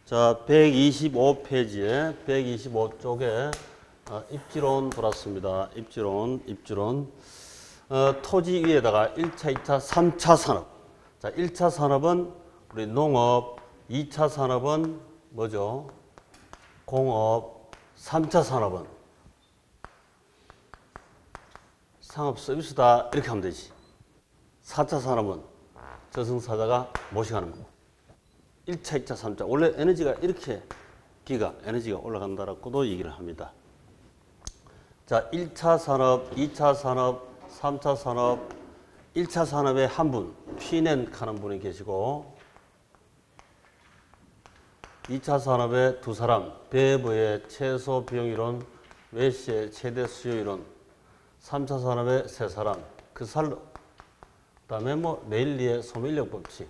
자, 125페이지에 125쪽에 입지론 돌았습니다. 입지론. 토지 위에다가 1차, 2차, 3차 산업. 자, 1차 산업은 우리 농업, 2차 산업은 뭐죠? 공업, 3차 산업은 상업 서비스다. 이렇게 하면 되지. 4차 산업은 저승사자가 모시가는 거고. 1차, 2차, 3차. 원래 에너지가 이렇게 에너지가 올라간다라고도 얘기를 합니다. 자, 1차 산업, 2차 산업, 3차 산업, 1차 산업에 한 분, 피넨 하는 분이 계시고, 2차 산업에 두 사람, 베버의 최소 비용이론, 웨시의 최대 수요이론, 3차 산업에 세 사람, 그살로, 그 다음에 네일리의 소멸력 법칙,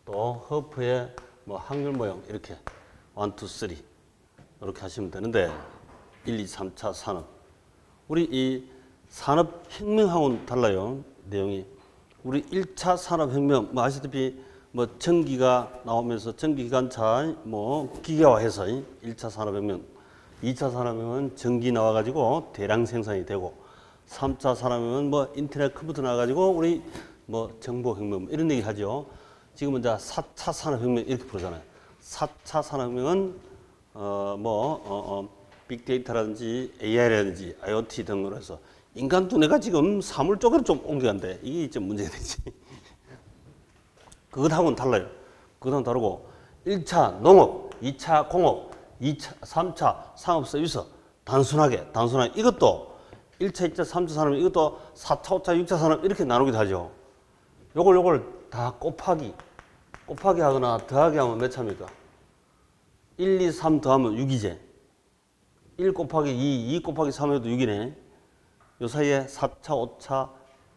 또 허프의 확률 모형, 이렇게 1, 2, 3 이렇게 하시면 되는데, 1, 2, 3차 산업. 우리 이 산업혁명하고는 달라요, 내용이. 우리 1차 산업혁명, 아시다시피 전기가 나오면서 전기기관차 기계화해서 1차 산업혁명, 2차 산업혁명은 전기 나와가지고 대량 생산이 되고, 3차 산업혁명은 인터넷 컴퓨터 나와가지고 우리 정보혁명 이런 얘기 하죠. 지금은 이제 4차 산업혁명 이렇게 부르잖아요. 4차 산업혁명은 빅데이터라든지 AI라든지 IoT 등으로 해서 인간 두뇌가 지금 사물 쪽으로 좀 옮겨간대. 이게 좀 문제가 되지. 그것하고는 달라요. 그것하고는 다르고 1차 농업, 2차 공업, 2차, 3차 상업 서비스 단순하게 이것도 1차, 2차, 3차 산업 이것도 4차, 5차, 6차 산업 이렇게 나누기도 하죠. 요걸 다 곱하기 하거나 더하기 하면 몇 차입니까? 1, 2, 3 더하면 6이제. 1 곱하기 2, 2 곱하기 3 해도 6이네. 요 사이에 4차, 5차,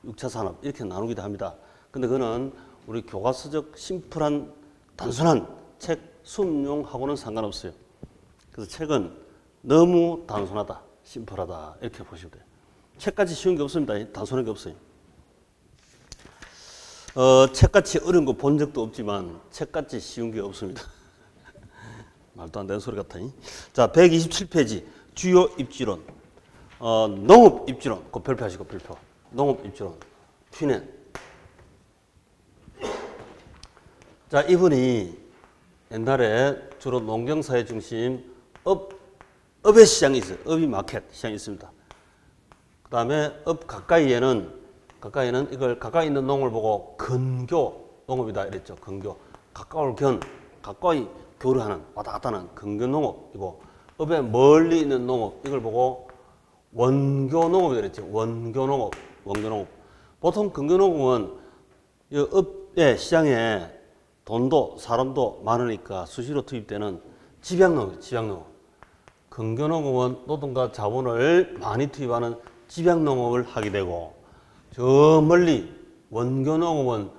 6차 산업 이렇게 나누기도 합니다. 근데 그거는 우리 교과서적 심플한 단순한 책 수업용하고는 상관없어요. 그래서 책은 너무 단순하다, 심플하다 이렇게 보시면 돼요. 책같이 쉬운 게 없습니다. 단순한 게 없어요. 책같이 어려운 거 본 적도 없지만 책같이 쉬운 게 없습니다. 말도 안 되는 소리 같아. 자, 127페이지 주요 입지론. 농업 입지론. 그 별표하시고 별표. 농업 입지론. 피넨. 자, 이분이 옛날에 주로 농경사회 중심 업의 시장이 있어요. 업이 마켓 시장이 있습니다. 그 다음에 업 가까이에는 이걸 가까이 있는 농을 보고 근교 농업이다 이랬죠. 근교. 가까이 교류하는, 왔다 갔다 하는 근교 농업이고, 업에 멀리 있는 농업, 이걸 보고 원교 농업이다 그랬죠. 원교 농업. 보통 근교 농업은 이 업의 시장에 돈도 사람도 많으니까 수시로 투입되는 집약농업. 근교 농업은 노동과 자본을 많이 투입하는 집약농업을 하게 되고, 저 멀리 원교 농업은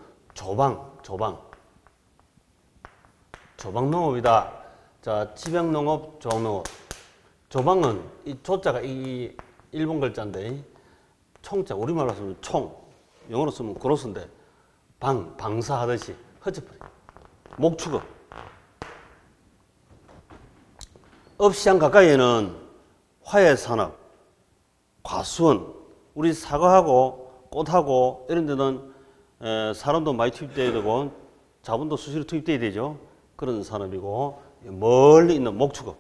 조방농업이다. 자, 집약농업, 조방농업. 조방은 이 조자가 이 일본 글자인데 총자, 우리말로 쓰면 총, 영어로 쓰면 그로스인데 방사하듯이 허접해. 목축업. 업시장 가까이에는 화훼산업, 과수원, 우리 사과하고 꽃하고 이런 데는 사람도 많이 투입돼야 되고 자본도 수시로 투입돼야 되죠. 그런 산업이고, 멀리 있는 목축업.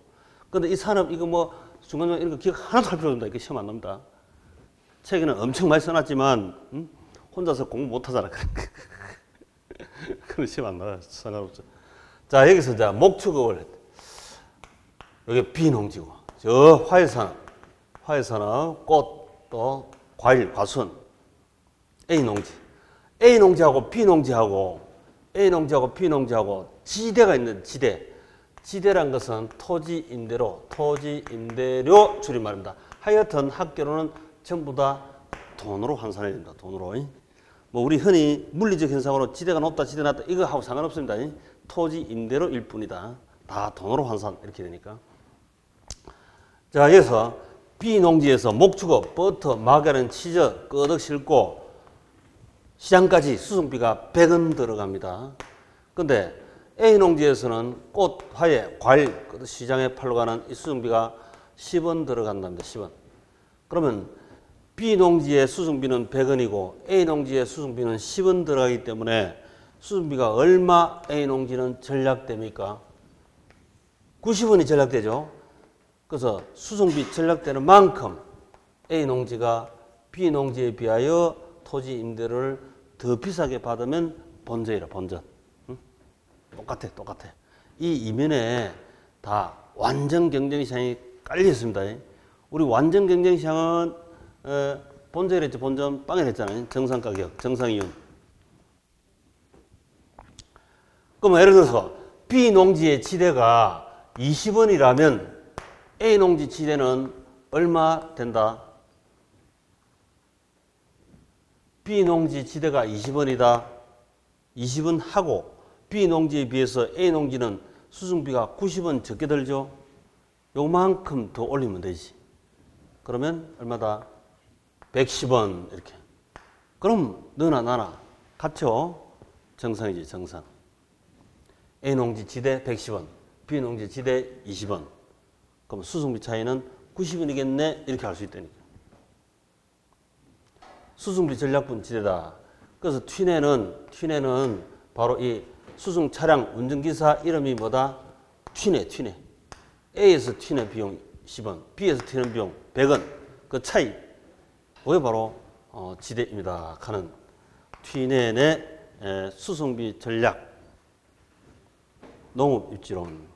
근데 이 산업 이거 중간중간 이런 거 기억 하나도 할 필요 없습니다. 이거 시험 안 납니다. 책에는 엄청 많이 써놨지만 혼자서 공부 못하잖아. 그런 시험 안 나와요. 상관없어. 자, 여기서 이제 목축업을 했대. 여기 비농지고, 저 화훼산업, 꽃, 또 과일, 과수원, A농지하고 B농지하고 지대가 있는 지대. 지대란 것은 토지 임대료 줄임말입니다. 하여튼 학교로는 전부 다 돈으로 환산해야 됩니다. 돈으로. 우리 흔히 물리적 현상으로 지대가 높다, 지대 낮다 이거 하고 상관없습니다. 토지 임대료일 뿐이다. 다 돈으로 환산 이렇게 되니까. 자, 여기서 B농지에서 목축업, 버터, 마가린, 치즈, 끄덕 싣고 시장까지 수송비가 100원 들어갑니다. 근데 A농지에서는 꽃, 화훼, 과일, 시장에 팔러 가는 이 수송비가 10원 들어간답니다. 10원. 그러면 B농지의 수송비는 100원이고 A농지의 수송비는 10원 들어가기 때문에 수송비가 얼마 A농지는 전략됩니까? 90원이 전략되죠. 그래서 수송비 전략되는 만큼 A농지가 B농지에 비하여 토지 임대료를 더 비싸게 받으면 본전이라, 본전. 응? 똑같아, 똑같아. 이 이면에 다 완전 경쟁시장이 깔려 있습니다. 우리 완전 경쟁시장은 본전이랬죠. 본전 빵이라 했잖아요. 정상가격, 정상이윤. 그럼 예를 들어서 B농지의 지대가 20원이라면 A농지 지대는 얼마 된다? B농지 지대가 20원이다. 20원 하고 B농지에 비해서 A농지는 수송비가 90원 적게 들죠. 요만큼 더 올리면 되지. 그러면 얼마다? 110원 이렇게. 그럼 너나 나나 같죠? 정상이지, 정상. A농지 지대 110원, B농지 지대 20원. 그럼 수송비 차이는 90원이겠네 이렇게 할 수 있다니까. 수송비 전략분 지대다. 그래서 튀네는 바로 이 수송 차량 운전기사 이름이 뭐다? 튀네. A에서 튀는 비용 10원, B에서 튀는 비용 100원. 그 차이. 그게 바로 지대입니다. 하는 튀넨의 수송비 전략. 농업입지론.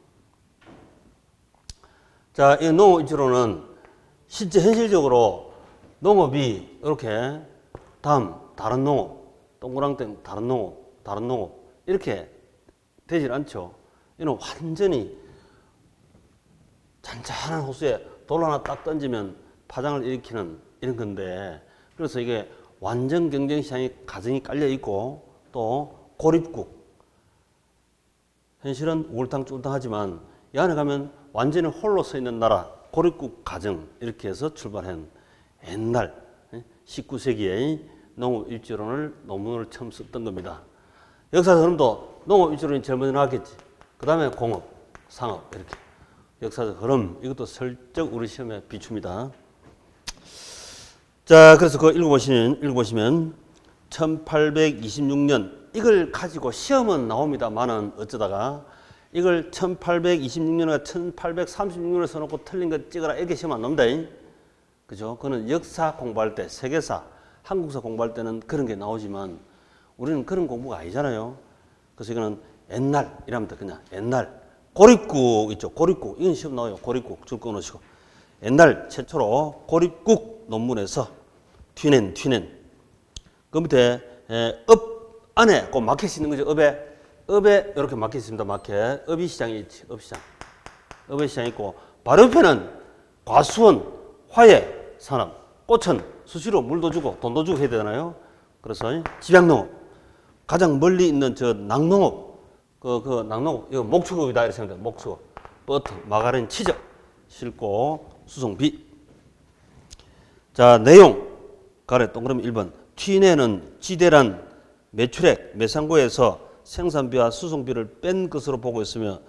자, 이 농업입지론은 실제 현실적으로 농업이 이렇게 다른 농업, 동그랑땡 다른 농업 이렇게 되질 않죠. 이는 완전히 잔잔한 호수에 돌 하나 딱 던지면 파장을 일으키는 이런 건데, 그래서 이게 완전 경쟁시장이 가정이 깔려 있고 또 고립국, 현실은 우울탕쭈울탕하지만 이 안에 가면 완전히 홀로 서 있는 나라, 고립국 가정 이렇게 해서 출발한 옛날 19세기의 농업입지론을 논문을 처음 썼던 겁니다. 역사적 흐름도 농업입지론이 제일 먼저 나왔겠지. 그 다음에 공업, 상업 이렇게. 역사적 흐름 이것도 슬쩍 우리 시험에 비춥니다. 자, 그래서 그거 읽어보시면 1826년 이걸 가지고 시험은 나옵니다만은 어쩌다가 이걸 1826년과 1836년에 써놓고 틀린 거 찍어라 이렇게 시험 안 나옵니다. 그죠? 그거는 역사 공부할 때, 세계사, 한국사 공부할 때는 그런 게 나오지만 우리는 그런 공부가 아니잖아요. 그래서 이거는 옛날 이라면 그냥 옛날 고립국 있죠. 고립국 이건 시험 나와요. 고립국 줄 끊으시고 옛날 최초로 고립국 논문에서 튀넨 그 밑에 업 안에 꼭 마켓이 있는 거죠. 업에 이렇게 마켓이 있습니다. 마켓. 업이 시장이 있지. 업시장. 업의 시장이 있고 바로 옆에는 과수원, 화훼, 산업, 꽃은 수시로 물도 주고 돈도 주고 해야 되잖아요. 그래서 집약농업, 가장 멀리 있는 저 낙농업, 그 낙농업, 이거 목축업이다 이렇게 생각해요. 목축업, 버터, 마가린, 치즈 싣고 수송비. 자, 내용 가래 동그라미 1번. 튀네는 지대란 매출액, 매상고에서 생산비와 수송비를 뺀 것으로 보고 있으며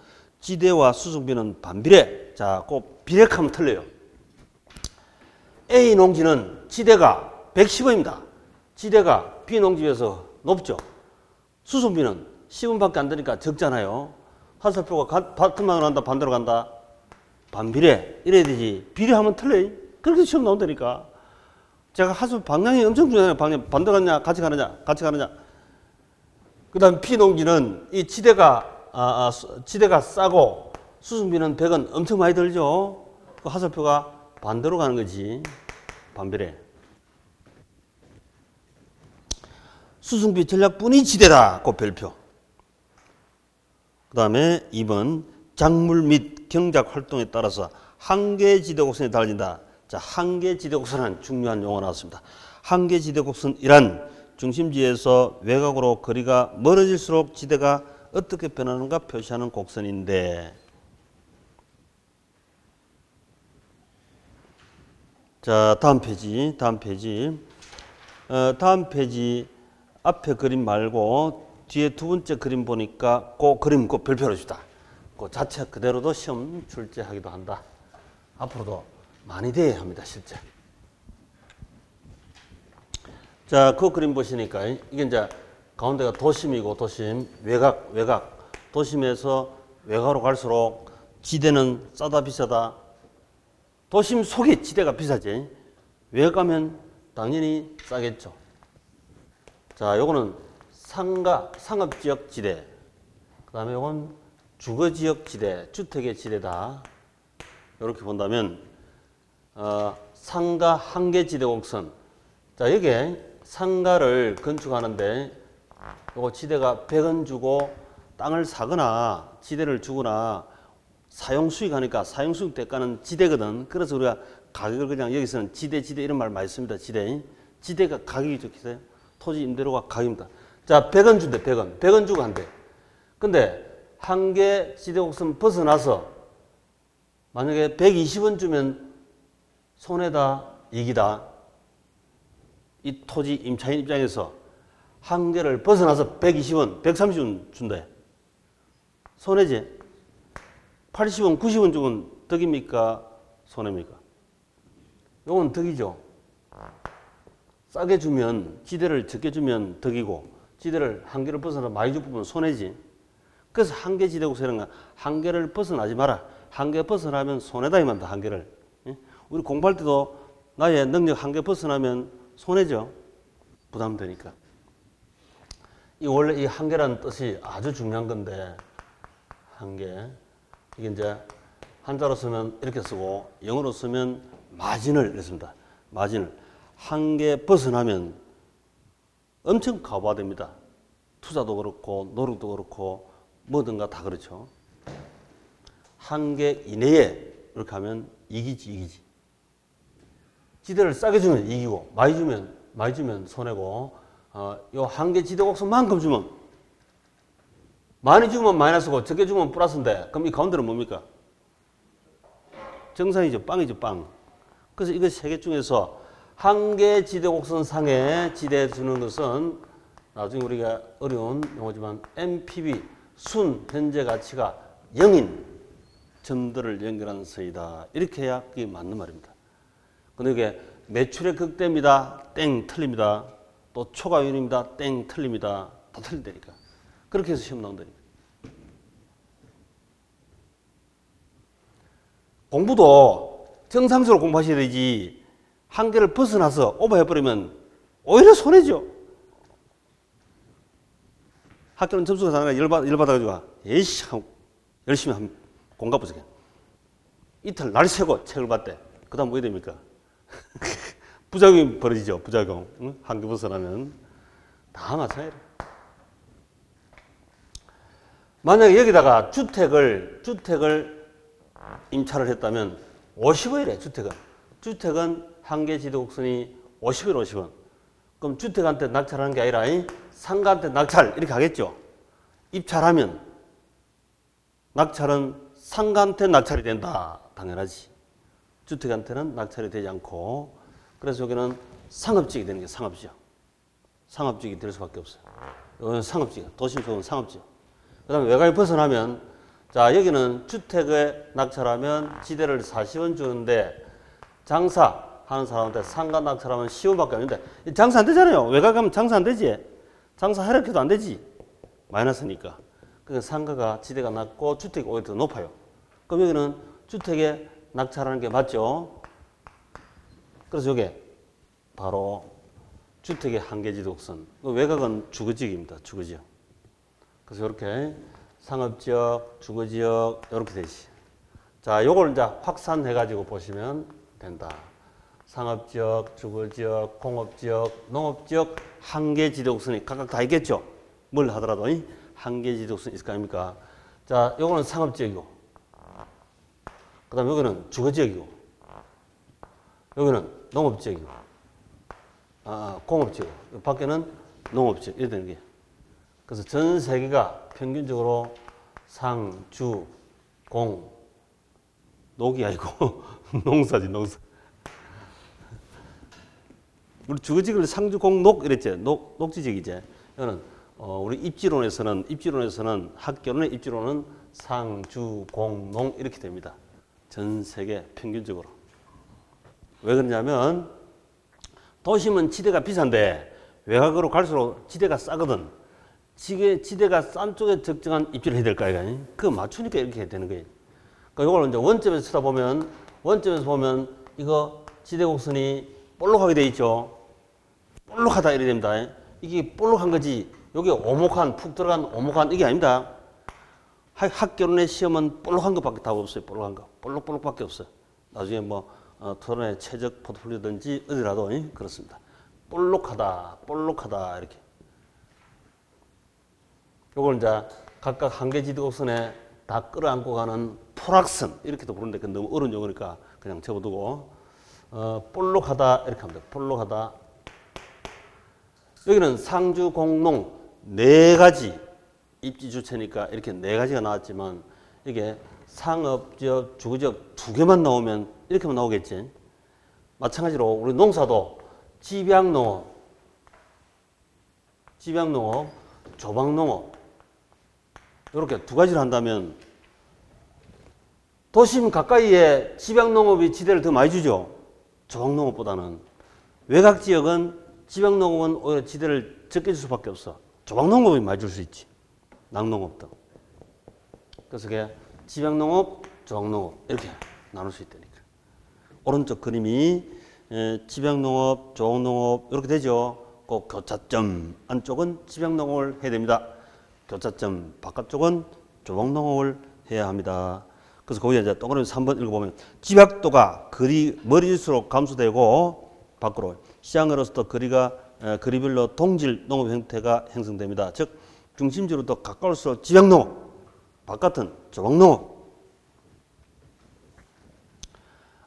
지대와 수송비는 반비례. 자, 꼭 비례하면 틀려요. A 농지는 지대가 110원입니다. 지대가 B 농지에서 높죠. 수송비는 10원밖에 안 되니까 적잖아요. 화살표가 같은 방향으로 간다, 반대로 간다. 반비례. 이래야 되지. 비례하면 틀려요. 그렇게 시험 나온다니까. 제가 화살표 방향이 엄청 중요해요. 방향 반대로 가느냐, 같이 가느냐. 그 다음 B 농지는 이 지대가 싸고 수송비는 100원 엄청 많이 들죠. 그 화살표가 반대로 가는 거지. 반비례. 수송비 전략분이 지대다. 그 별표. 그 다음에 2번 작물 및 경작 활동에 따라서 한계지대 곡선이 달라진다. 자, 한계지대 곡선은 중요한 용어가 나왔습니다. 한계지대 곡선이란 중심지에서 외곽으로 거리가 멀어질수록 지대가 어떻게 변하는가 표시하는 곡선인데, 자, 다음 페이지 앞에 그림 말고 뒤에 두 번째 그림 보니까 그 그림 그 별표로 주다. 그 자체 그대로도 시험 출제하기도 한다. 앞으로도 많이 돼야 합니다, 실제. 자, 그 그림 보시니까 이게 이제 가운데가 도심이고 도심, 외곽. 도심에서 외곽으로 갈수록 지대는 싸다 비싸다. 도심 속에 지대가 비싸지. 외곽 가면 당연히 싸겠죠. 자, 요거는 상업지역 지대. 그 다음에 요건 주거지역 지대, 주택의 지대다. 이렇게 본다면 상가 한계지대 곡선. 자, 여기에 상가를 건축하는데 요거 지대가 100원 주고 땅을 사거나 지대를 주거나 사용수익하니까 사용수익 대가는 지대거든. 그래서 우리가 가격을 그냥 여기서는 지대 이런 말 많이 씁니다. 지대가 가격이 적혀있어요. 토지 임대료가 가격입니다. 자, 100원 준대, 100원. 100원 주고 한대. 근데 한계 지대 곡선 벗어나서 만약에 120원 주면 손해다, 이익이다. 이 토지 임차인 입장에서 한계를 벗어나서 120원, 130원 준대. 손해지? 80원, 90원 주면 덕입니까? 손해입니까? 이건 덕이죠. 싸게 주면, 지대를 적게 주면 덕이고, 지대를 한계를 벗어나 많이 주면 손해지. 그래서 한계 지대 곡선은 한계를 벗어나지 마라. 한계 벗어나면 손해다 이 말입니다. 한계를. 우리 공부할 때도 나의 능력 한계 벗어나면 손해죠. 부담되니까. 원래 이 한계라는 뜻이 아주 중요한 건데, 한계. 이게 이제 한자로 쓰면 이렇게 쓰고, 영어로 쓰면 마진을 이랬습니다. 마진을. 한계 벗어나면 엄청 가부화됩니다. 투자도 그렇고, 노력도 그렇고, 뭐든가 다 그렇죠. 한계 이내에 이렇게 하면 이기지. 지대를 싸게 주면 이기고, 많이 주면 손해고, 요 한계 지대 곡선만큼 주면, 많이 주면 마이너스고, 적게 주면 플러스인데, 그럼 이 가운데는 뭡니까? 정상이죠. 빵이죠, 빵. 그래서 이거 세 개 중에서 한계 지대 곡선 상에 지대 주는 것은 나중에 우리가 어려운 용어지만 NPV, 순 현재 가치가 0인 점들을 연결하는 선이다. 이렇게 해야 그게 맞는 말입니다. 근데 이게 매출의 극대입니다. 땡, 틀립니다. 또 초과율입니다. 땡, 틀립니다. 다 틀린다니까. 그렇게 해서 시험 나온다니까. 공부도 정상적으로 공부하셔야 되지. 한계를 벗어나서 오버해버리면 오히려 손해죠. 학교는 점수가 상당히 열받아가지고, 에이씨, 열심히 한번 공부 보세요. 이틀 날 새고 책을 봤대. 그 다음 뭐 해야 됩니까? 부작용이 벌어지죠. 부작용. 응? 한계 벗어나면. 다 마찬가지예요. 만약에 여기다가 주택을 임차를 했다면 50원이래, 주택은 한계 지대 곡선이 50원. 그럼 주택한테 낙찰하는 게 아니라 상가한테 낙찰 이렇게 하겠죠. 입찰하면 낙찰은 상가한테 낙찰이 된다. 당연하지. 주택한테는 낙찰이 되지 않고, 그래서 여기는 상업지역이 되는 게 상업지역이 될 수밖에 없어요. 여기는 상업지역, 도심 속은 상업지역. 그 다음에 외곽에 벗어나면, 자, 여기는 주택에 낙찰하면 지대를 40원 주는데, 장사하는 사람한테 상가 낙찰하면 10원밖에 안 주는데, 장사 안 되잖아요. 외곽 가면 장사 안 되지. 장사 하락해도 안 되지. 마이너스니까. 그러니까 상가가 지대가 낮고 주택이 오히려 더 높아요. 그럼 여기는 주택에 낙찰하는 게 맞죠? 그래서 이게 바로 주택의 한계지대 곡선. 외곽은 주거지역입니다. 주거지역. 그래서 이렇게 상업지역, 주거지역 이렇게 되지. 자, 요걸 이제 확산해가지고 보시면 된다. 상업지역, 주거지역, 공업지역, 농업지역, 한계지대 곡선이 각각 다 있겠죠. 뭘 하더라도 한계지대 곡선이 있을 거 아닙니까? 자, 요거는 상업지역이고, 그 다음에 여기는 주거지역이고, 여기는 농업지역이고, 공업지역이고, 밖에는 농업지역 이렇게 되는 게. 그래서 전 세계가 평균적으로 상, 주, 공, 녹이 아니고 농사지, 농사. 우리 주거지역을 상주, 공, 녹 이랬죠. 녹지지역이지. 이거는 우리 입지론에서는 학교론의 입지론은 상주, 공, 농 이렇게 됩니다. 전 세계 평균적으로. 왜 그러냐면 도심은 지대가 비싼데 외곽으로 갈수록 지대가 싸거든. 지대가 싼 쪽에 적정한 입지를 해야 될 거 아이가. 그거 맞추니까 이렇게 되는 거예요. 그러니까 이걸 이제 원점에서 쳐다보면 이거 지대 곡선이 볼록하게 돼 있죠. 볼록하다 이래 됩니다. 이게 볼록한 거지. 여기 오목한 푹 들어간 오목한 이게 아닙니다. 학교론의 시험은 볼록한 것밖에 답 없어요. 볼록한 거. 볼록볼록밖에 없어요. 나중에 뭐 토론의 최적 포트폴리오든지 어디라도 그렇습니다. 볼록하다 이렇게. 요걸 이제 각각 한 개 지대 곡선에 다 끌어안고 가는 포락선 이렇게도 부르는데 그건 너무 어려운 용어니까 그냥 접어두고 볼록하다 이렇게 합니다. 볼록하다. 여기는 상주, 공농 네 가지 입지 주체니까 이렇게 네 가지가 나왔지만 이게 상업지역, 주거지역 두 개만 나오면 이렇게만 나오겠지. 마찬가지로 우리 농사도 집약농업, 조박농업 이렇게 두 가지를 한다면 도심 가까이에 집약농업이 지대를 더 많이 주죠. 조박농업보다는. 외곽지역은 집약농업은 오히려 지대를 적게 줄 수밖에 없어. 조박농업이 많이 줄 수 있지. 낙농업도. 그래서 그게 집약농업, 조박농업 이렇게 나눌 수 있다니까. 오른쪽 그림이 집약농업, 조박농업 이렇게 되죠. 꼭 교차점 안쪽은 집약농업을 해야 됩니다. 교차점 바깥쪽은 조박농업을 해야 합니다. 그래서 거기에 이제 동그라미 3번 읽어보면 집약도가 머리일수록 감소되고 밖으로 시장으로서도 거리별로 동질 농업 형태가 형성됩니다. 즉 중심지로부터 가까울수록 집약농업, 바깥은 조박농업.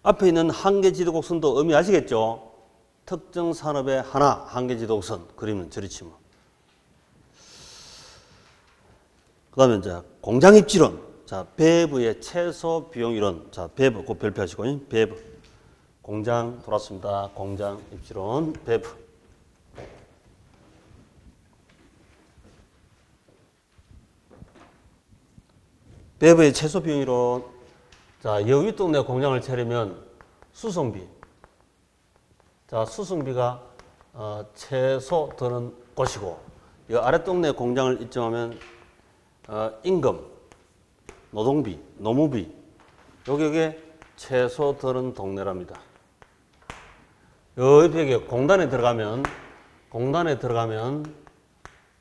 앞에 있는 한계 지도곡선도 의미 아시겠죠? 특정 산업의 하나, 한계 지도곡선 그림은 저리 치면. 그 다음에 이제 공장입지론. 자, 배부의 최소 비용 이론. 자, 배부 꼭 별표하시고, 배부. 공장 돌았습니다. 공장 입지론, 배부. 배부의 최소 비용 이론. 자, 여기 동네 공장을 차리면 수송비. 자, 수송비가 최소 드는 곳이고, 이 아래 동네 공장을 입점하면 임금, 노동비, 노무비, 요게 최소 드는 동네랍니다. 여기에 공단에 들어가면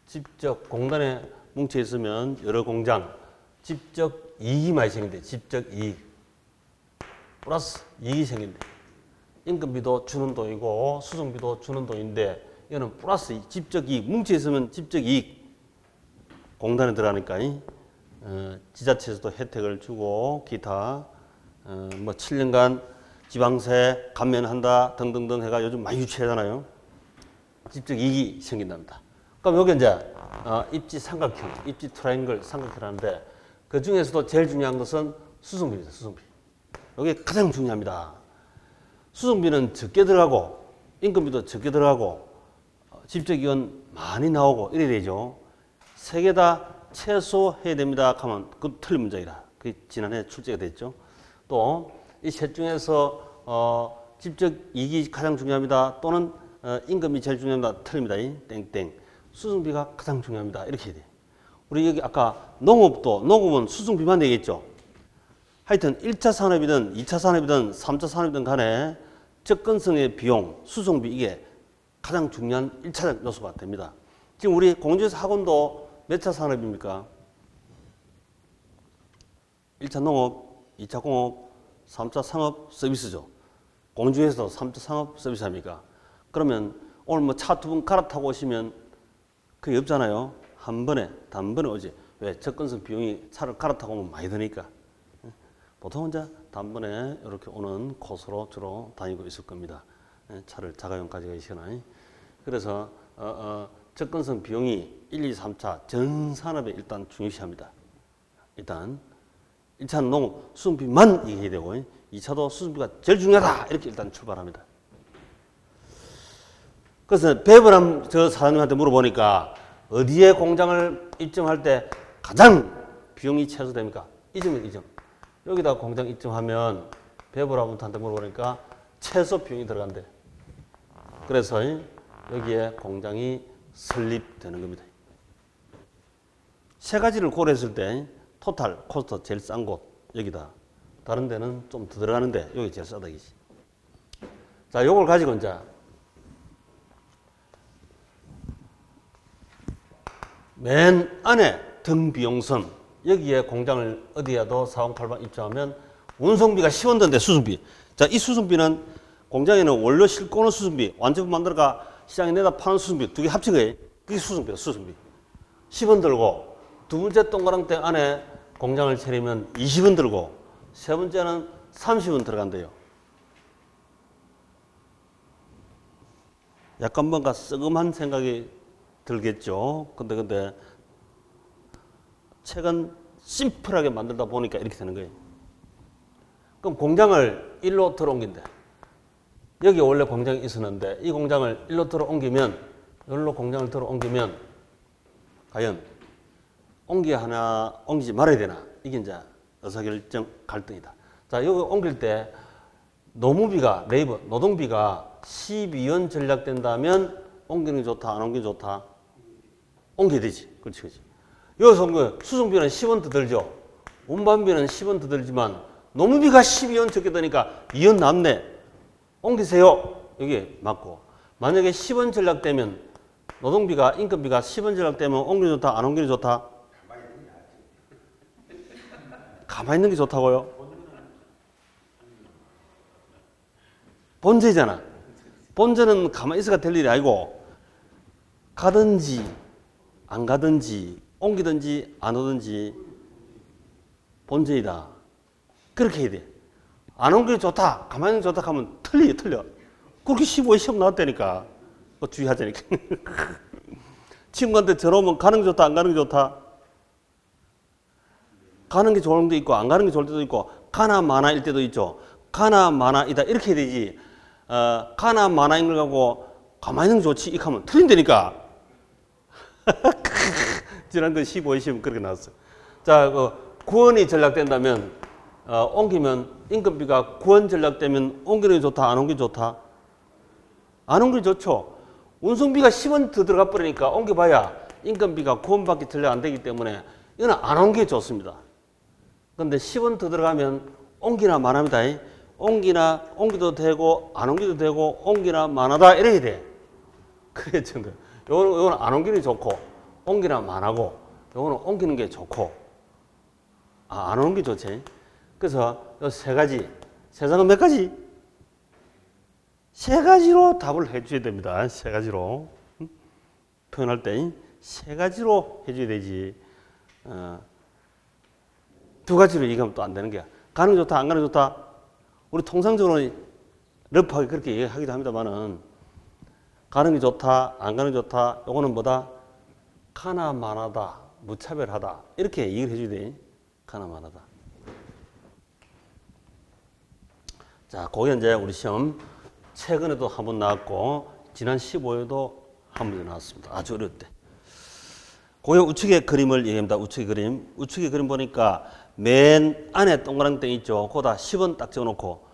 직접 공단에 뭉쳐 있으면 여러 공장 직접 이익이 많이 생긴대. 직접 이익 플러스 이익이 생긴대. 임금비도 주는 돈이고 수송비도 주는 돈인데 이거는 플러스 직접 이익. 뭉쳐 있으면 직접 이익. 공단에 들어가니까 지자체에서도 혜택을 주고 기타 뭐 7년간 지방세 감면한다 등등등 해가 요즘 많이 유치하잖아요. 직접 이익이 생긴답니다. 그럼 여기 이제 입지 삼각형, 입지 트라이앵글 삼각형이라는데 그 중에서도 제일 중요한 것은 수송비입니다. 수송비. 이게 가장 중요합니다. 수송비는 적게 들어가고 임금비도 적게 들어가고 직접 이익은 많이 나오고 이래야 되죠. 세 개 다 최소 해야 됩니다. 하면 그 틀린 문장이라. 그게 지난해 출제가 됐죠. 또 이 셋 중에서 직접 이익이 가장 중요합니다. 또는 임금이 제일 중요합니다. 틀립니다. 땡땡. 수송비가 가장 중요합니다. 이렇게 해야 돼요. 우리 여기 아까 농업은 수송비만 내겠죠. 하여튼 1차 산업이든 2차 산업이든 3차 산업이든 간에 접근성의 비용, 수송비 이게 가장 중요한 1차적 요소가 됩니다. 지금 우리 공주에서 학원도 몇 차 산업입니까? 1차 농업, 2차 공업, 3차 상업 서비스죠. 공주에서도 3차 상업 서비스 합니까? 그러면 오늘 뭐 차 두 번 갈아타고 오시면 그게 없잖아요. 단번에 오지. 왜? 접근성 비용이 차를 갈아타고 오면 많이 드니까. 보통은 이제 단번에 이렇게 오는 코스로 주로 다니고 있을 겁니다. 차를 자가용 가지고 계시거나. 그래서 접근성 비용이 1, 2, 3차 전 산업에 일단 중요시합니다. 일단 1차는 농업 수송비만 얘기해야 되고 2차도 수송비가 제일 중요하다 이렇게 일단 출발합니다. 그래서 배분함 저 사장님한테 물어보니까 어디에 공장을 입점할 때 가장 비용이 최소됩니까? 이 점은 이 점. 여기다 공장 입점하면 배부라분한테 물어보니까 최소 비용이 들어간대. 그래서 여기에 공장이 설립되는 겁니다. 세 가지를 고려했을 때 토탈 코스트 제일 싼 곳 여기다. 다른 데는 좀 더 들어가는데 여기 제일 싸다 이지. 자, 요걸 가지고 이제 맨 안에 등비용선 여기에 공장을 어디에도 4088 입점하면 운송비가 10원 든데 수송비. 자, 이 수송비는 공장에는 원료 싣고는 수송비, 완제품 만들어가 시장에 내다 파는 수송비 두 개 합친 거예요. 그게 수송비다, 수송비. 10원 들고 두 번째 동그랑땡 안에 공장을 차리면 20원 들고 세 번째는 30원 들어간대요. 약간 뭔가 썩음한 생각이 들겠죠. 근데 책은 심플하게 만들다 보니까 이렇게 되는 거예요. 그럼 공장을 일로 들어 옮긴대. 여기 원래 공장이 있었는데 이 공장을 일로 들어 옮기면 여기로 공장을 들어 옮기면 과연 옮기지 말아야 되나? 이게 이제 의사결정 갈등이다. 자, 여기 옮길 때 노무비가 레이버 노동비가 12원 전략된다면 옮기는 게 좋다, 안 옮기는 게 좋다? 옮겨야 되지. 그렇지, 그렇지. 여기서 수송비는 10원 더 들죠. 운반비는 10원 더 들지만 노무비가 12원 적게 드니까 2원 남네. 옮기세요. 여기 맞고. 만약에 10원 전략되면 노동비가 인건비가 10원 전략되면 옮기는 게 좋다, 안 옮기는 게 좋다? 가만히 있는 게 좋다고요? 본제잖아. 본제는 가만히 있어가 될 일이 아니고 가든지 안 가든지 옮기든지 안 오든지 본제이다. 그렇게 해야 돼. 안 옮기는 게 좋다. 가만히 있는 게 좋다 하면 틀려. 그렇게 15에 시험 나왔다니까. 주의하자니까. 친구한테 전화 오면 가는 게 좋다, 안 가는 게 좋다? 가는 게 좋은 때도 있고 안 가는 게 좋을 때도 있고 가나 마나일 때도 있죠. 가나 마나이다 이렇게 해야 되지. 가나 마나인 걸 갖고 가만히 있는 게 좋지 이렇게 하면 틀린다니까. 지난번 15에 시험 그렇게 나왔어. 자, 9원이 전략된다면 옮기면 인건비가 9원 전략되면 옮기는 게 좋다, 안 옮기는 게 좋다? 안 옮기는 게 좋죠. 운송비가 10원 더 들어가 버리니까 옮겨봐야 인건비가 9원밖에 전략 안 되기 때문에 이거는 안 옮기는 게 좋습니다. 그런데 10원 더 들어가면 옮기나 마나입니다. 옮기도 되고 안 옮기도 되고 옮기나 마나다 이래야 돼. 그래 정도. 요거는 안 옮기는 게 좋고 옮기나 마나고 요거는 옮기는 게 좋고 안 옮기는 게 좋지. 그래서 요 세 가지. 세상은 몇 가지? 세 가지로 답을 해줘야 됩니다. 세 가지로. 표현할 때 세 가지로 해줘야 되지. 두 가지로 얘기하면 또 안 되는 거야. 가는 게 좋다, 안 가는 게 좋다? 우리 통상적으로 러프하게 그렇게 얘기하기도 합니다만은 가는 게 좋다, 안 가는 게 좋다, 요거는 뭐다? 가나 마나다, 무차별하다. 이렇게 얘기를 해줘야 돼. 가나 마나다. 자, 그게 이제 우리 시험 최근에도 한 번 나왔고 지난 15회도 한 번 나왔습니다. 아주 어려울 때. 그게 우측의 그림을 얘기합니다. 우측의 그림. 우측의 그림 보니까 맨 안에 동그랑땡 있죠. 거기다 10원 딱 적어놓고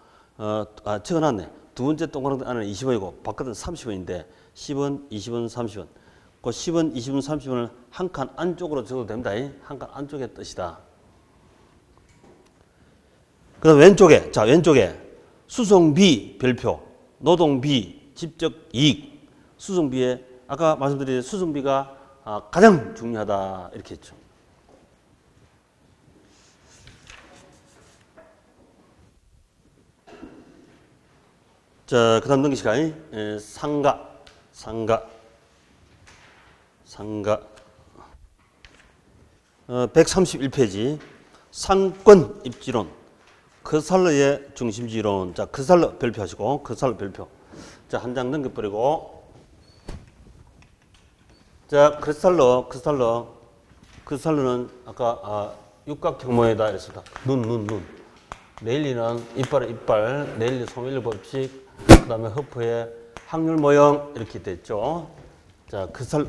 적어놨네. 두 번째 동그랑땡 안에는 20원이고 바깥은 30원인데 10원, 20원, 30원. 그 10원, 20원, 30원을 한 칸 안쪽으로 적어도 됩니다. 한 칸 안쪽의 뜻이다. 그 다음 왼쪽에, 자, 왼쪽에 수송비 별표, 노동비, 직접 이익. 수송비에 아까 말씀드린 수송비가 가장 중요하다 이렇게 했죠. 자, 그 다음 넘기실까요? 상가 131페이지 상권 입지론 커살러의 중심지론. 자, 커살러 별표하시고 커살러 별표. 자, 한 장 넘겨버리고 자, 크리스탈러는 아까 육각형 모양이다 이랬습니다. 눈. 레일리는 이빨, 레일리 소멸 법칙, 그 다음에 허프의 확률 모형 이렇게 됐죠. 자, 크리스탈러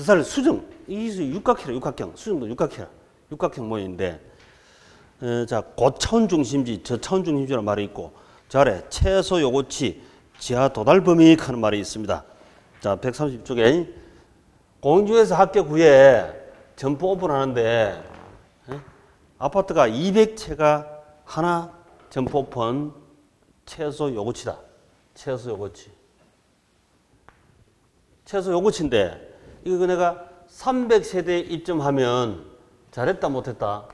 그 살 수정, 이 육각형이라, 육각형. 수정도 육각형. 육각형 모양인데, 자, 고차원 중심지, 저차원 중심지라는 말이 있고, 저 아래 최소 요구치, 지하 도달 범위 하는 말이 있습니다. 자, 130쪽에 공중에서 합격 후에 점포 오픈하는데 아파트가 200채가 하나 점포 오픈 최소 요구치다. 최소 요구치. 최소 요구치인데 이거 내가 300세대 입점하면 잘했다 못했다.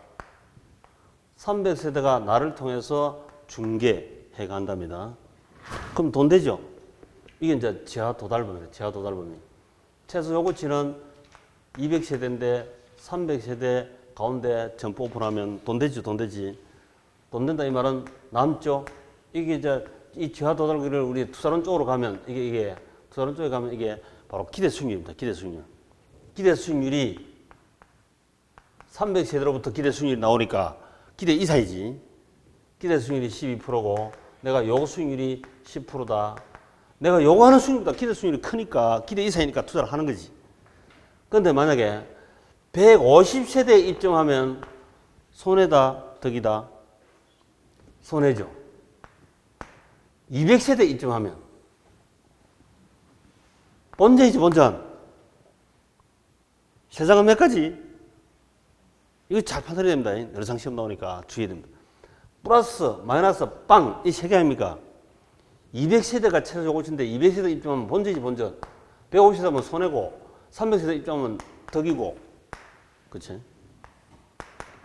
300세대가 나를 통해서 중개해 간답니다. 그럼 돈 되죠? 이게 이제 지하 도달 범위입니다. 지하 도달 범위. 최소 요구치는 200세대인데 300세대 가운데 점포 오픈하면 돈 되지, 돈 되지. 돈 된다 이 말은 남죠. 이게 이제 이 지하 도달기를 우리 투자론 쪽으로 가면 이게 투자론 쪽에 가면 이게 바로 기대 수익률입니다. 기대 수익률. 기대 수익률이 300세대로부터 기대 수익률이 나오니까 기대 이상이지. 기대 수익률이 12%고 내가 요구 수익률이 10%다. 내가 요구하는 수익률보다 기대 수익률이 크니까 기대 이상이니까 투자를 하는 거지. 그런데 만약에 150세대에 입점하면 손해다, 덕이다? 손해죠. 200세대 입점하면 본전이지, 본전. 세상은 몇 가지? 이거 잘 판단해야 됩니다. 여러상 시험 나오니까 주의해야 됩니다. 플러스, 마이너스, 빵, 이 세 개 아닙니까? 200세대가 최소 요구치인데 200세대 입점하면 본전이지, 본전. 150세대 하면 손해고 300세대 입점하면 덕이고. 그치?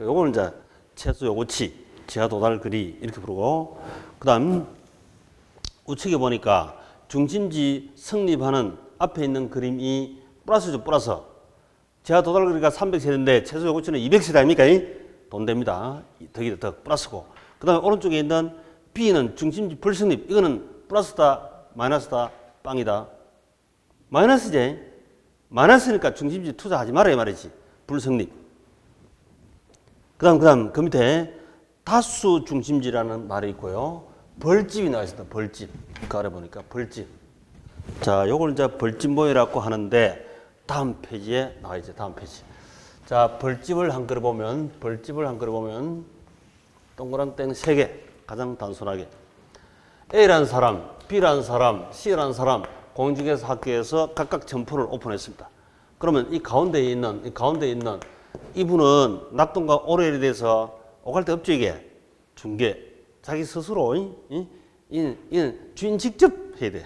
요거는 이제 최소 요구치, 지하 도달 거리 이렇게 부르고, 그 다음 우측에 보니까 중심지 성립하는 앞에 있는 그림이 플러스죠, 플러스. 지하 도달 거리가 300세대인데 최소 요구치는 200세대 아닙니까? 돈 됩니다. 덕이다, 덕, 플러스고. 그 다음에 오른쪽에 있는 B는 중심지 불성립. 이거는 플러스다, 마이너스다, 빵이다. 마이너스지. 마이너스니까 중심지 투자하지 말아야 말이지. 불성립. 그 다음 그 밑에 다수 중심지라는 말이 있고요. 벌집이 나와 있습니다. 벌집. 그 아래 보니까 벌집. 자, 요걸 이제 벌집 모여라고 하는데 다음 페이지에 나와 있죠. 다음 페이지. 자, 벌집을 한 그려보면 동그란 땡 3개. 가장 단순하게. A라는 사람, B라는 사람, C라는 사람 공중에서 학교에서 각각 점포를 오픈했습니다. 그러면 이 가운데에 있는 이분은 낙동과 오래에 대해서 오갈 데 없죠, 이게. 중개. 자기 스스로, 주인 직접 해야 돼.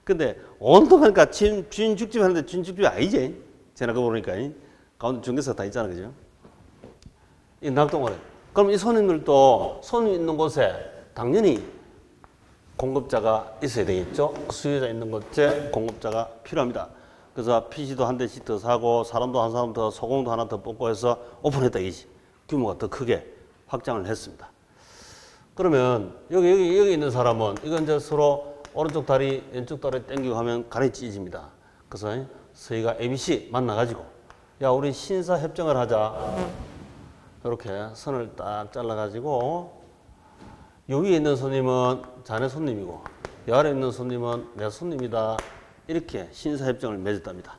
근데 온통 하니까 주인 직접 하는데 주인 직접이 아니지. 제가 그거 보니까. 가운데 중개사가 다 있잖아, 그죠? 이 낙동 오래. 그럼 이 손님들도 손님 있는 곳에 당연히 공급자가 있어야 되겠죠. 수요자 있는 곳에 공급자가 필요합니다. 그래서 PC도 한 대씩 더 사고 사람도 한 사람 더 소공도 하나 더 뽑고 해서 오픈했다 이지. 규모가 더 크게 확장을 했습니다. 그러면 여기 있는 사람은 이건 이제 서로 오른쪽 다리 왼쪽 다리 당기고 하면 간이 찢어집니다. 그래서 저희가 ABC 만나가지고 야 우리 신사 협정을 하자. 이렇게 선을 딱 잘라가지고 요 위에 있는 손님은 자네 손님이고 요 아래 있는 손님은 내 손님이다. 이렇게 신사협정을 맺었답니다.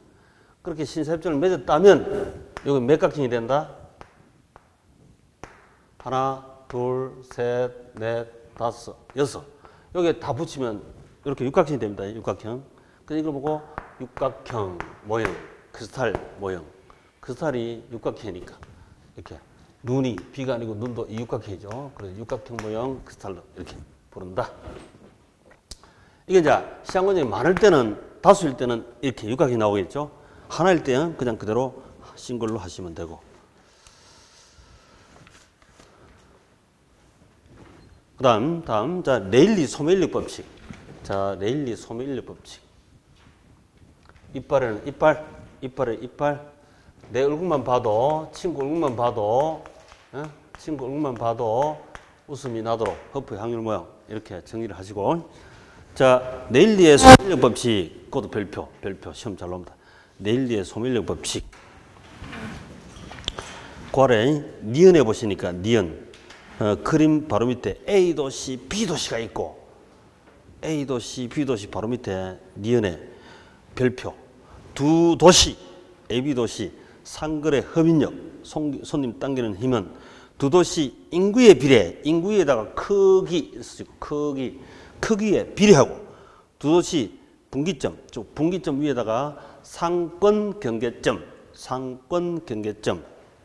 그렇게 신사협정을 맺었다면 여기 몇 각형이 된다? 하나, 둘, 셋, 넷, 다섯, 여섯. 여기 다 붙이면 이렇게 육각형이 됩니다. 육각형. 그래서 이걸 보고 육각형 모형, 크리스탈 모형. 크리스탈이 육각형이니까 이렇게 눈이 비가 아니고 눈도 이 육각형이죠. 그래서 육각형 모형 크리스탈로 이렇게 부른다. 이게 이제 시장 권역이 많을 때는 다수일 때는 이렇게 육각이 나오겠죠. 하나일 때는 그냥 그대로 싱글로 하시면 되고. 다음 자 레일리 소매인력 법칙. 자 레일리 소매인력 법칙. 이빨에는 이빨에 이빨. 내 얼굴만 봐도 친구 얼굴만 봐도 웃음이 나도록 허프의 확률 모양 이렇게 정리를 하시고. 자, 레일리의 소매인력 법칙, 그것도 별표, 시험 잘 나옵니다. 레일리의 소매인력 법칙. 그 아래 니은에 보시니까 니은, 그림 바로 밑에 A도 C, B도 C가 있고 A도 C, B도 C 바로 밑에 니은에 별표. 두 도시, AB도시 상거래 허민력, 손님 당기는 힘은 두 도시 인구의 비례, 인구에다가 크기, 크기에 비례하고 두 도시 분기점, 즉 분기점 위에다가 상권 경계점,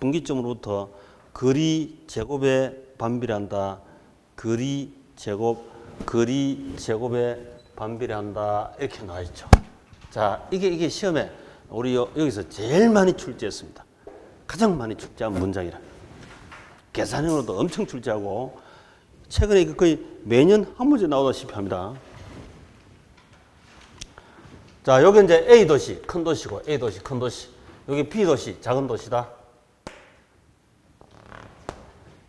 분기점으로부터 거리 제곱에 반비례한다. 거리 제곱에 반비례한다. 이렇게 나와 있죠. 자, 이게 시험에 우리 여기서 제일 많이 출제했습니다. 가장 많이 출제한 문장이라. 계산형으로도 엄청 출제하고 최근에 거의 매년 한 문제 나오다시피 합니다. 자, 여기 이제 A도시, 큰 도시고, A도시, 큰 도시. 여기 B도시, 작은 도시다.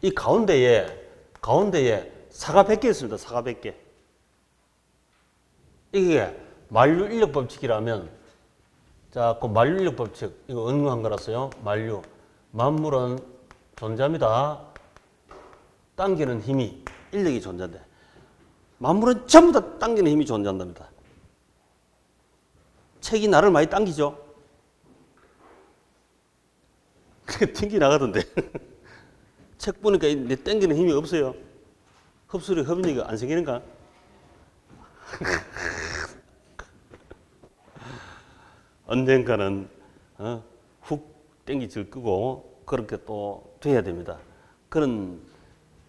이 가운데에 사가 100개 있습니다. 사가 100개. 이게 만류 인력 법칙이라면, 자, 그 만류 인력 법칙, 이거 응용한 거라서요. 만류. 만물은 존재합니다. 당기는 힘이, 인력이 존재한대. 만물은 전부 다 당기는 힘이 존재한답니다. 책이 나를 많이 당기죠? 그게 튕기 나가던데. 책 보니까 내 당기는 힘이 없어요. 흡수력, 흡인력이 안 생기는가? 언젠가는 훅 당기질 끄고 그렇게 또 돼야 됩니다. 그런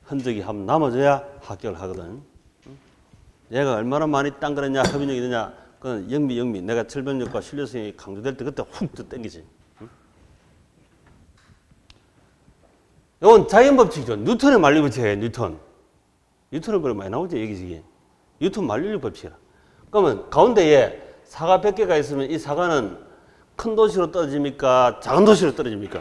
흔적이 한번 남아져야 합격을 하거든. 얘가 얼마나 많이 당그랬냐, 흡인력이 되냐, 그건 영미. 내가 절벽력과 신뢰성이 강조될 때 그때 훅 당기지. 이건 자연법칙이죠. 뉴턴의 만류법칙이에요. 뉴턴은 그래 많이 나오죠. 여기저기. 뉴턴 만류력 법칙이라. 그러면 가운데에 사가 100개가 있으면 이 사가는 큰 도시로 떨어집니까? 작은 도시로 떨어집니까?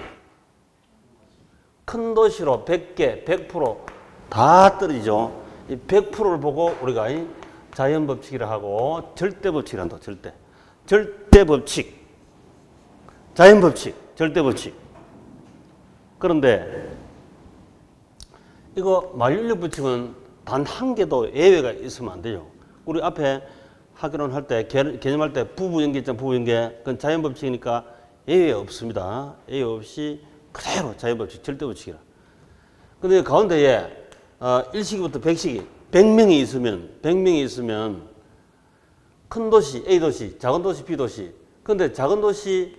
큰 도시로 100개, 100%다 떨어지죠. 이 100%를 보고 우리가 자연법칙이라 하고 절대법칙이라 한다. 절대법칙. 자연법칙, 절대법칙. 그런데 이거 만류인력 법칙은 단 한 개도 예외가 있으면 안 돼요. 우리 앞에 학교론 할 때, 개념할 때 부부연계 있잖아, 부부연계. 그건 자연법칙이니까 예외 없습니다. 예외 없이 그대로 자연법칙, 절대법칙이라. 근데 가운데에 1시기부터 100시기, 100명이 있으면 큰 도시, A도시, 작은 도시, B도시. 근데 작은 도시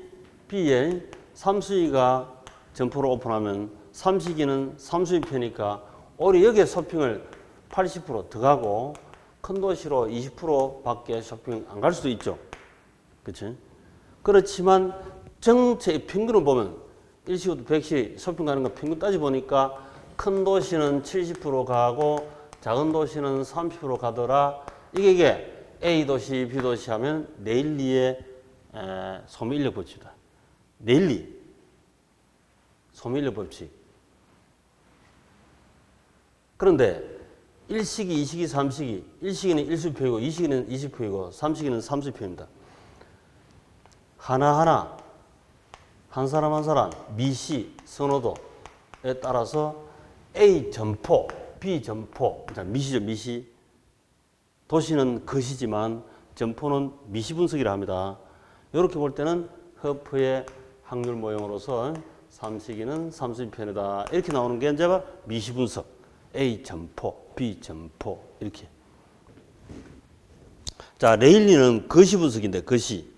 B에 삼수위가 점포를 오픈하면 삼시기는 삼수위 편이니까 오히려 여기에 쇼핑을 80% 더가고 큰 도시로 20%밖에 쇼핑 안 갈 수도 있죠. 그렇지? 그렇지만 정체 평균을 보면 1시부터 100시 쇼핑 가는 거 평균 따져보니까 큰 도시는 70% 가고 작은 도시는 30% 가더라. 이게 A도시, B도시 하면 네일리의 소비인력 법칙이다. 네일리. 소비인력 법칙. 그런데 1시기, 2시기, 3시기. 1시기는 1수표이고 2시기는 2수표이고 3시기는 3수표입니다. 하나하나 한 사람 한 사람 미시 선호도에 따라서 A 점포, B 점포. 자, 미시죠, 미시. 도시는 거시지만 점포는 미시 분석이라 합니다. 이렇게 볼 때는 허프의 확률 모형으로서 삼시기는 삼수편이다. 이렇게 나오는 게 이제 미시 분석. A 점포, B 점포 이렇게. 자, 레일리는 거시 분석인데 거시.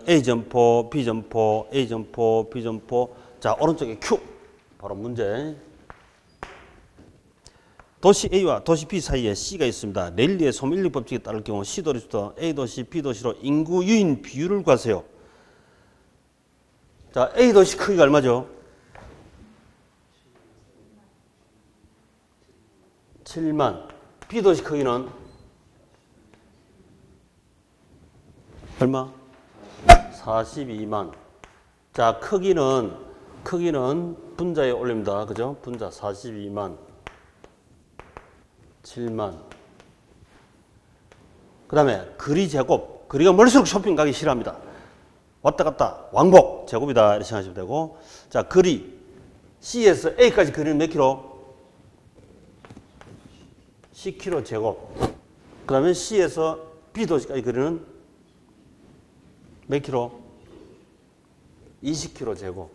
A 점포, B 점포, A 점포, B 점포. 자, 오른쪽에 Q. 바로 문제. 도시 A와 도시 B 사이에 C가 있습니다. 레일리의 소밀리 법칙에 따를 경우 C 도시부터 A 도시, B 도시로 인구 유인 비율을 구하세요. 자, A 도시 크기가 얼마죠? 7만. B 도시 크기는 얼마? 42만. 자, 크기는 분자에 올립니다. 그죠? 분자 42만. 7만. 그 다음에 거리 제곱. 거리가 멀수록 쇼핑 가기 싫어합니다. 왔다 갔다 왕복 제곱이다 이렇게 생각하시면 되고. 자, 거리 C에서 A까지 거리는 몇 킬로? 10킬로 제곱. 그 다음에 C에서 B 도시까지 거리는 몇 킬로? 20km 제곱.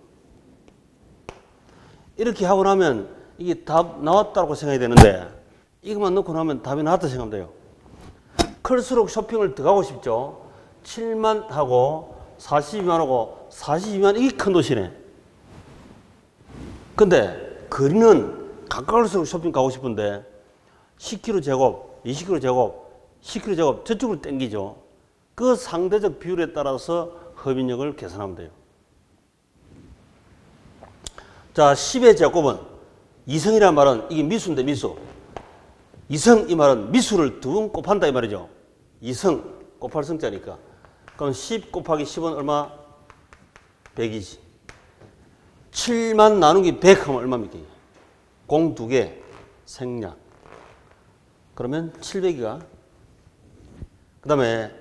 이렇게 하고 나면 이게 답 나왔다고 생각이 되는데 이것만 넣고 나면 답이 나왔다 생각하면 돼요. 클수록 쇼핑을 더 가고 싶죠. 7만 하고 42만 하고 42만 이게 큰 도시네. 근데 거리는 가까울수록 쇼핑 가고 싶은데 10km 제곱, 20km 제곱, 10km 제곱 저쪽으로 땡기죠. 그 상대적 비율에 따라서 hợp인력을 계산하면 돼요. 자, 10의 제곱은 이성이란 말은 이게 미수인데 미수. 이성 이 말은 미수를 두 번 곱한다 이 말이죠. 이성 곱할 성자니까. 그럼 10 곱하기 10은 얼마? 100이지. 7만 나누기 100 하면 얼마입니까? 공 2개 생략. 그러면 700이가. 그 다음에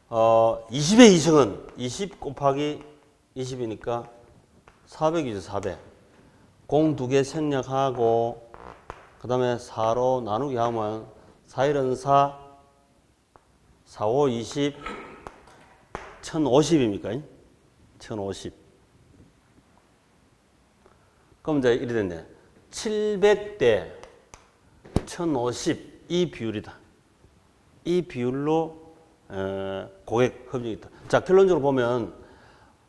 20의 이성은 20 곱하기 20이니까 400이죠. 400. 공 2개 생략하고 그 다음에 4로 나누기 하면 4일은 4, 4, 5, 20, 1050입니까? 1050. 그럼 이제 이래 됐네. 700대 1050 이 비율이다. 이 비율로 고객 협력이 있다. 자, 결론적으로 보면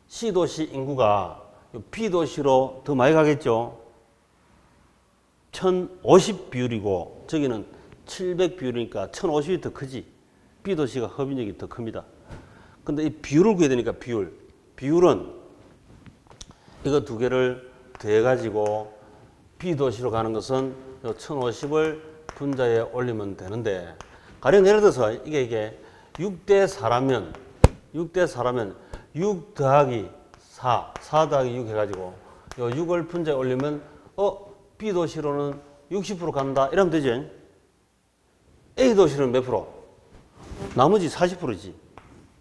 C도시 인구가 B도시로 더 많이 가겠죠. 1050 비율이고 저기는 700 비율이니까 1050이 더 크지. B도시가 협력이 더 큽니다. 근데 이 비율을 구해야 되니까 비율은 이거 두 개를 더해가지고 B도시로 가는 것은 1050을 분자에 올리면 되는데 가령 예를 들어서 이게 6대 4라면 6 더하기 4 더하기 6 해가지고 요 6을 분자에 올리면 B도시로는 60% 간다 이러면 되죠. A도시로는 몇 프로? 나머지 40%지.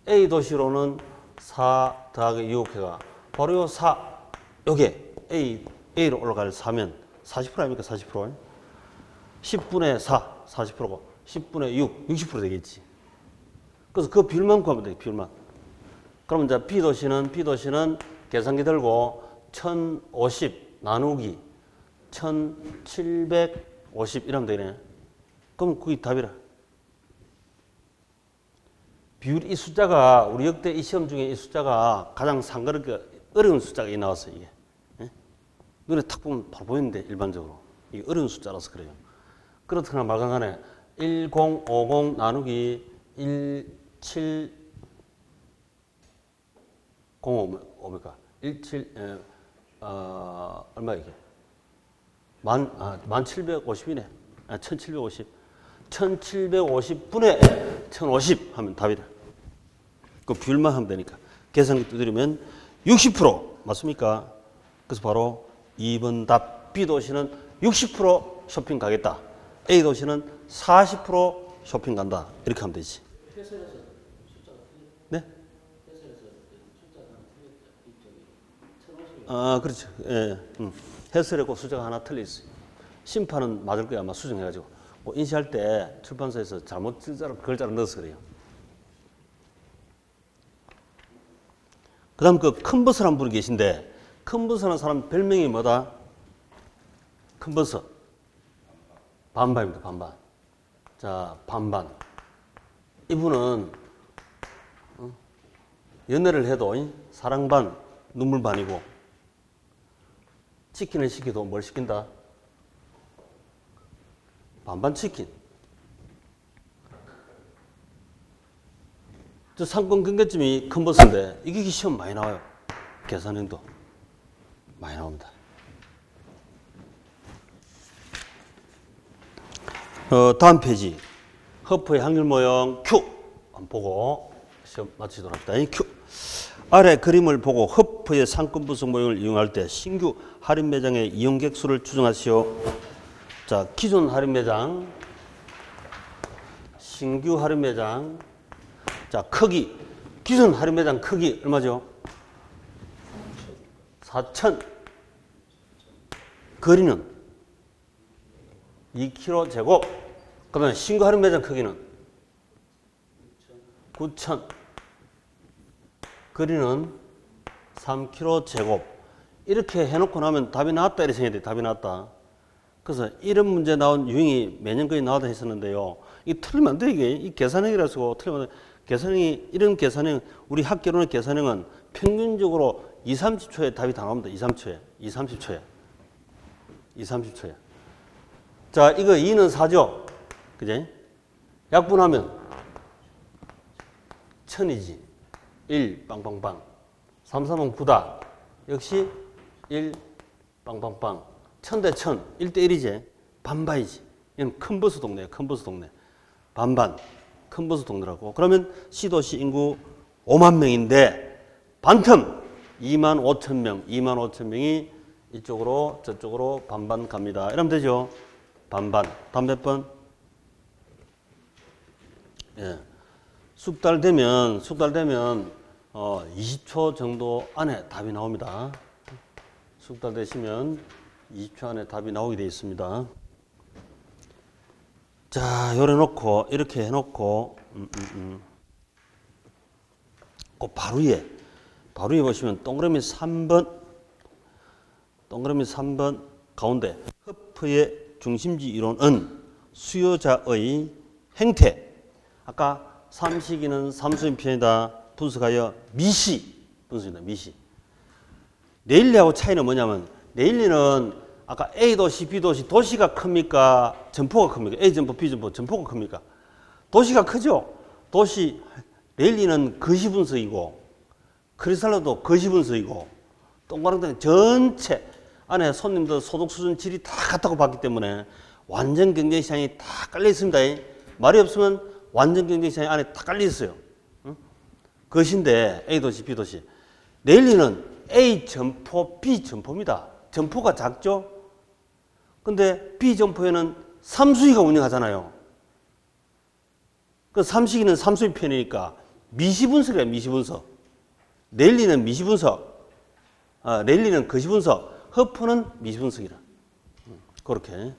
A도시로는 4 더하기 6 해가 바로 요 4 요게 A로 올라갈 4면 40% 아닙니까? 40%. 10분의 4, 40%고 10분의 6, 60% 되겠지. 그래서 그 비율만 구하면 돼, 비율만. 그럼 이제 B도시는 계산기 들고 1050 나누기 1750 이러면 되네. 그럼 그게 답이라. 비율 이 숫자가 우리 역대 이 시험 중에 이 숫자가 가장 상거럽게 어려운 숫자가 나왔어요, 이게. 예? 눈에 탁 보면 바로 보이는데 일반적으로. 이게 어려운 숫자라서 그래요. 그렇거나 말건 간에 1050 나누기 1705입니까? 17, 이게? 1750이네. 1750. 1750분의 1050 하면 답이다. 그 비율만 하면 되니까. 계산기 두드리면 60% 맞습니까? 그래서 바로 2번 답. B도시는 60% 쇼핑 가겠다. A도시는 40% 쇼핑 간다. 이렇게 하면 되지. 네? 그렇죠. 예. 해설했고 숫자가 하나 틀려 있어요. 심판은 맞을 거야. 아마 수정해가지고. 인쇄할 때 출판사에서 잘못 글자를 넣어서 그래요. 그 다음 그 큰 버섯 한 분이 계신데 큰 버섯하는 사람 별명이 뭐다? 큰 버섯. 반반입니다. 반반. 자, 반반. 이분은 연애를 해도 사랑 반, 눈물 반이고 치킨을 시켜도 뭘 시킨다? 반반 치킨. 저 상권 근거점이 큰 버스인데 이게 시험 많이 나와요. 계산형도 많이 나옵니다. 다음 페이지. 허프의 확률 모형 Q 한번 보고 시험 마치도록 합시다. Q. 아래 그림을 보고 허프의 상권 분석 모형을 이용할 때 신규 할인 매장의 이용객 수를 추정하시오. 자, 기존 할인 매장, 신규 할인 매장. 자, 크기. 기존 할인 매장 크기 얼마죠? 4,000. 거리는 2km 제곱. 그러면 신규 할인 매장 크기는 9,000. 거리는 3km 제곱. 이렇게 해놓고 나면 답이 나왔다 이렇게 생각해야 돼. 답이 나왔다. 그래서 이런 문제 나온 유형이 매년 거의 나오다 했었는데요. 이 틀리면 안 돼, 이게. 이 계산형이라서 틀리면 안 돼. 계산형이, 이런 계산형, 우리 학교로는 계산형은 평균적으로 2, 30초에 답이 다 나옵니다. 2, 3초에. 2, 30초에. 2, 30초에. 자, 이거 2는 4죠? 그지? 약분하면 1000이지. 1, 빵빵빵. 3, 3은 9다. 역시 1, 빵빵빵. 1000대 1000. 1대 1이지. 반반이지. 이건 큰 버스 동네야, 큰 버스 동네. 반반. 큰 버스 동네라고. 그러면 C도시 인구 5만 명인데, 반틈 2만 5천 명. 2만 5천 명이 이쪽으로, 저쪽으로 반반 갑니다. 이러면 되죠? 반반. 다음 몇 번? 예. 숙달 되면 20초 정도 안에 답이 나옵니다. 숙달 되시면 20초 안에 답이 나오게 되어 있습니다. 자, 요래 놓고, 이렇게 해놓고, 그 바로 위에 보시면 동그라미 3번 가운데 허프의 중심지 이론은 수요자의 행태. 아까 삼식이는 삼수인 편이다. 분석하여 미시. 분석이다. 미시. 레일리하고 차이는 뭐냐면 레일리는 아까 A도시, B도시, 도시가 큽니까? 점포가 큽니까? A점포, B점포, 점포가 큽니까? 도시가 크죠? 도시, 레일리는 거시분석이고 크리스탈로도 거시분석이고 동그랑땡 전체 안에 손님들 소득 수준 질이 다 같다고 봤기 때문에 완전 경쟁시장이 다 깔려 있습니다. 말이 없으면 완전 경쟁시장이 안에 다 깔려 있어요. 그것인데 A도시, B도시. 레일리는 A점포, B점포입니다. 점포가 작죠? 근데 B점포에는 삼수위가 운영하잖아요. 그 삼식이는 삼수위 편이니까 미시분석이에요. 미시분석. 레일리는 미시분석. 레일리는 거시분석. 허프는 미시분석이라. 그렇게.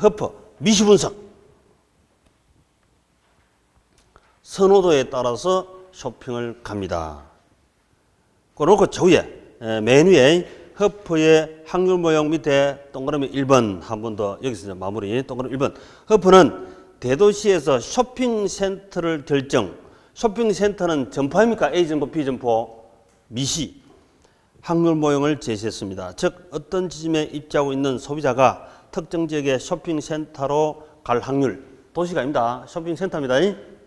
허프, 미시분석. 선호도에 따라서 쇼핑을 갑니다. 그렇고 저 위에, 맨 위에 허프의 확률 모형 밑에 동그라미 1번 한 번 더 여기서 이제 마무리. 동그라미 1번. 허프는 대도시에서 쇼핑센터를 결정. 쇼핑센터는 점포입니까? A점포, B점포, 미시. 확률 모형을 제시했습니다. 즉 어떤 지점에 입지하고 있는 소비자가 특정 지역의 쇼핑센터로 갈 확률. 도시가 아닙니다. 쇼핑센터입니다.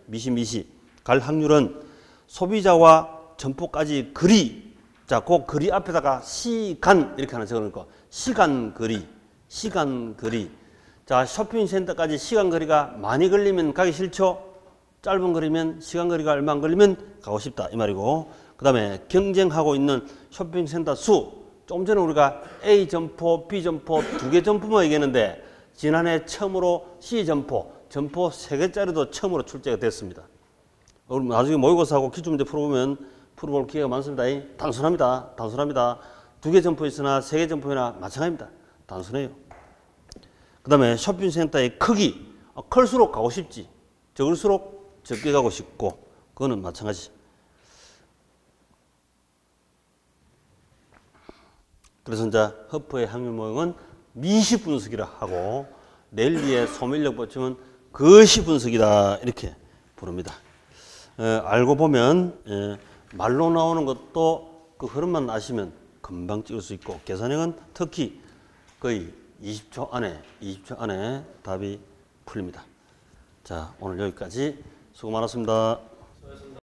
미시. 갈 확률은 소비자와 점포까지 거리. 자, 그 거리 앞에다가 시간 이렇게 하나 적어놓고 시간 거리. 자, 쇼핑센터까지 시간 거리가 많이 걸리면 가기 싫죠? 짧은 거리면 시간 거리가 얼마 안 걸리면 가고 싶다 이 말이고, 그 다음에 경쟁하고 있는 쇼핑센터 수. 조금 전에 우리가 A점포, B점포 두 개 점포만 얘기했는데 지난해 처음으로 C점포, 점포 3개짜리도 처음으로 출제가 됐습니다. 나중에 모의고사하고 기출문제 풀어볼 기회가 많습니다. 단순합니다. 2개 점포 있으나 3개 점포나 마찬가지입니다. 단순해요. 그 다음에 쇼핑센터의 크기. 클수록 가고 싶지. 적을수록 적게 가고 싶고, 그거는 마찬가지. 그래서 이제 허프의 확률 모형은 미시 분석이라 하고, 레일리의 소멸력 보충은 거시 분석이다 이렇게 부릅니다. 알고 보면 말로 나오는 것도 그 흐름만 아시면 금방 찍을 수 있고, 계산형은 특히 거의 20초 안에 답이 풀립니다. 자, 오늘 여기까지 수고 많았습니다.